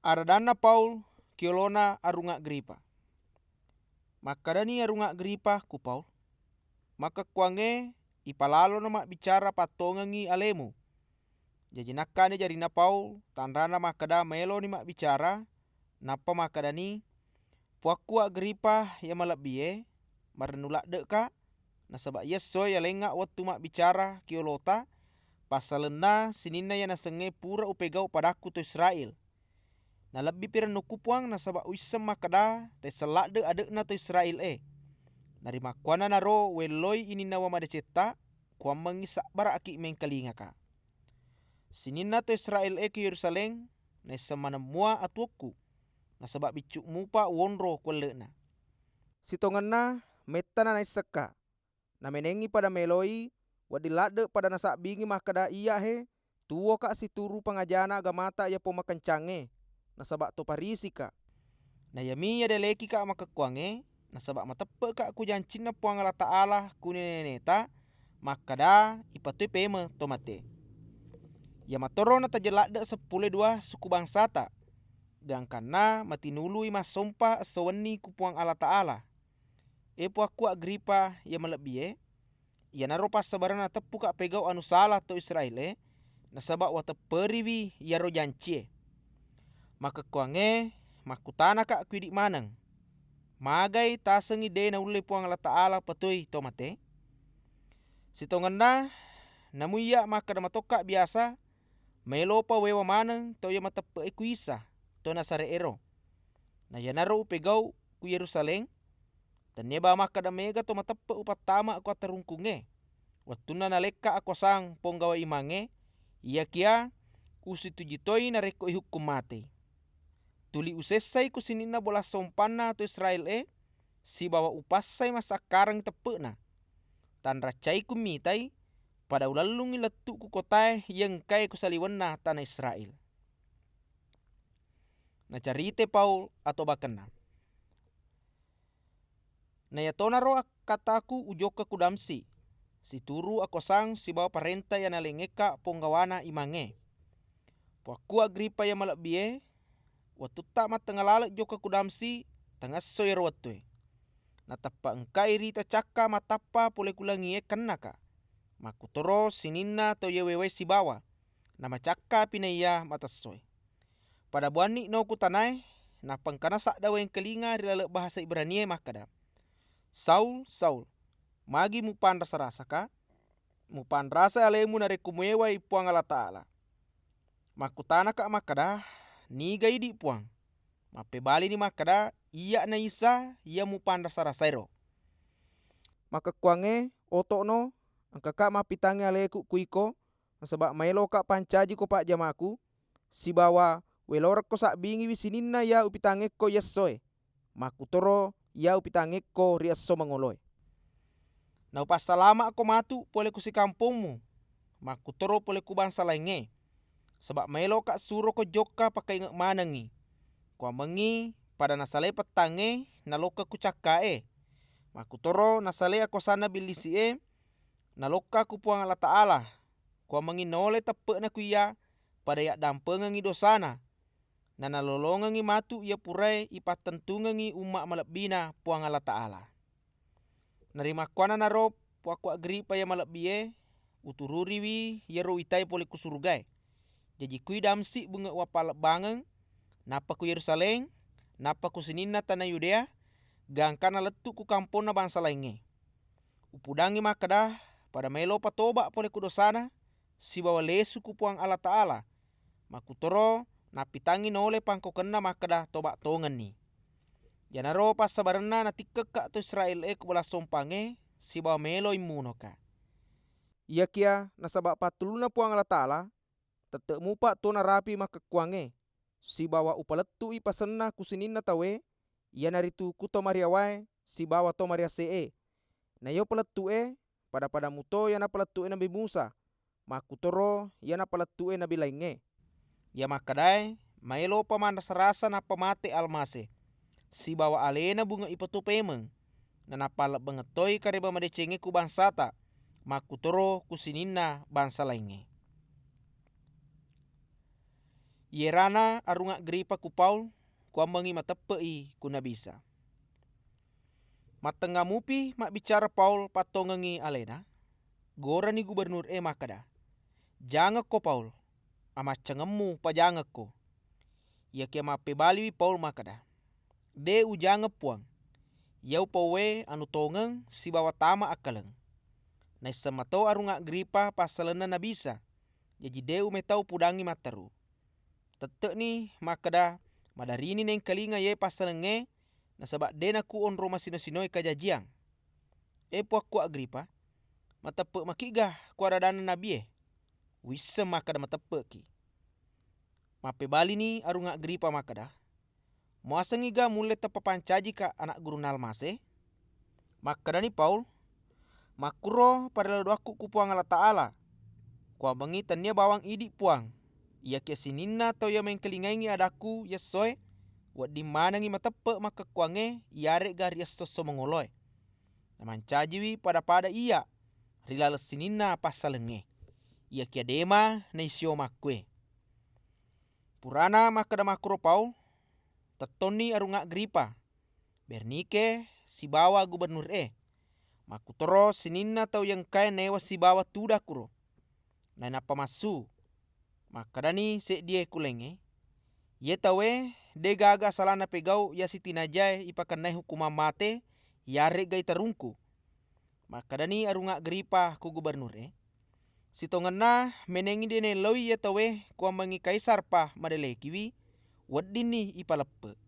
Aradana Paul kiolona arunga Agripa. Makadani arunga Agripa ku Paul. Maka kuange ipalalo nama bicara patongangi alemu. Jadi nakane jarina Paul tanrana makada melo ni mak bicara napa makadani puaku Agripa ya malabie marenulak deka nasaba yeso ya lenga waktu mak bicara kiolota pasalena sinina ya nasenge pura upegau padaku to Israel. Na lebih piran nukupuang nasaba uisem makada te selakde adekna to Israel narima kuana naro weloi ini nawa madeceta kuam mengisak bara aki mengkalinga ka. Sinina to Israel ke Yerusalem na semana mua atuku nasaba bicuk mupa wonro kwelena. Sitonganna metana na isaka na menengi pada meloi wadilade pada nasak bingi makada iya tuo ka si turu pangajana agamata ya pomakencange nasaba to parisi ka. Na yami ya deleki ka makakuange nasaba matepe ka ku jancinna puang Allah Ta'ala kuneneta makada ipatui pema tomate. Ya matoro na tajelada 12 suku bangsata gangkana matinului masompa saweni ku puang Allah Ta'ala. Puaku Agripa ya malebie ya naro pasabarana tepu ka pegau anu salah to Israel nasaba wateperiwi ya ro jancie. Maka kuange makutana ka kuidi manang magai tasengi de na ule puang Allah Ta'ala patui tomate. Sitonganna namuya maka matoka biasa melopa wewa manang to ya matepe ekuisa to nasare ero. Na ya naro upegau ku Yerusalem taneba maka mega to matepe upatama aku terungkunge. Watuna naleka aku sang ponggawa imange iya kia usitujitoi nareko ihukum mate. Tuli usesai kusinina bola sompana to Israel si bawa upasai masakarang tepena. Tan racai kumitai pada ulalungi letu ku kotae yang kai kusaliwenna tanah Israel. Na carite Paul atau bakena. Na yatona roa kataku ujoka kudamsi. Si turu ako sang si bawa parenta ya nalengeka ponggawana imange. Puaku Agripa ya malabie watuta matengalala joka kudamsi tangaso ya rotwe. Natapa engkai rita caka matapa pole kulangie kenaka. Makutoro sinina to yewewe si bawa. Nama caka pinaya matasoy. Pada buani no kutanai na pangkana sakda weng kelinga rilale bahasa Ibrania makada. Saul, Saul, magi mupan rasa-rasa ka? Mupan rasa alemu na rekumuewa ipuang Allah Ta'ala. Makutana ka makada, niga idi puang. Mapebali ni makada, iya na isa, iya mupan rasa-rasa ero. Maka kuange, oto no, ang kaka mapitangi aleku kuiko, nasaba maelo ka pancaji ko pak jamaku, si bawa welorak ko sak bingi wisinina ya upitange ko yesoy. Makutoro ya upitange ko riaso mangoloy. Na upasalama ako matu pole ku si kampungmu. Makutoro pole ku bangsa lainge. Sebab maelo ka suro ko joka pakai ngek manangi. Kwa mengi pada nasale petange naloka ku cakae. Makutoro nasale ako sana bilisi naloka ku puang Allah Ta'ala. Kwa mengi nole tepe na kuya pada yak dampengangi dosana. Na nalolongangi matu ia purai ipatentungangi umak malabina puang Allah Ta'ala. Narima kuana naro puaku Agripa ya malabie utururiwi ya roitai pole ku surgai. Jadi kui damsi bunga wapalak bangang napa ku Yerusalem napa ku sinina tanah Yudea gangkana letu ku kampona bangsa lainge. Upudangi makada pada melo patoba pole ku dosana si bawa lesu ku puang Allah Ta'ala. Makutoro napitangi nole pangko kena makada toba tongan ni. Yanaro pas sabarana natikek ka to Israel ku bola sompange si bawa melo imuno ka. Iya kia nasaba patuluna puang Allah Ta'ala tete mupa to narapi maka kuange si bawa upaletu ipasenna kusinina tawe iya naritu kuto Maria wae si bawa to Maria na yo paletu pada muto yana paletu Nabi Musa makutoro yana paletu Nabi lainge. Ya makadai maelo paman rasa na pamate almase si bawa alena bunga ipatu pemeng na napala bengetoi kareba madecenge ku bangsata makutoro kusinina bangsa lainge. Yerana arunga Agripa ku Paul kuambangi matepei ku nabisa. Matengamupi mak bicara Paul patongengi alena. Gora ni gubernur makada. Jangan ko Paul. Ama cengemu pa jangan ko. Ya kia mape baliwi Paul makada. De ujanga puang. Yau pawe anu tongeng si bawa tama akaleng. Nai semato arunga Agripa pasalena nabisa. Jadi deu metau pudangi mataru. Tete ni makada madarini neng kalinga ye pasalenge na sabak dena ku on Roma sino-sinoi kajajiang. Puak ku Agripa matepe makigah ku aradana nabie. Wisse makada matepe ki. Mape bali ni arunga Agripa makada. Moasengiga mule tepapancaji ka anak guru nalmase. Makada ni Paul makuro pada laduaku ku puang Allah Ta'ala. Kuang bangi tania bawang idi puang. Ia kia sininna tau ya mengkelingaingi adaku yesoe. Wat di mana ngi matepe maka kuange iare gari soso mengoloy. Namancajiwi pada iya. Rilala sininna pasalenge. Ia kia dema na isio makwe. Purana makada makuro Paul. Tetoni arunga Agripa. Bernike si bawa gubernur Makutoro sininna tau yang kaya newa si bawa tuda kuro. Na napa masu. Makadani se die kulenge. Ye tawe de gaga salana pegau ya si tinajai ipakanai hukuman mate yare gai tarungku. Makadani arunga Agripa ku gubernur si tongana menengi dene loi ye tawe kuambangi kaisar pa madele kiwi wadini ipalepe.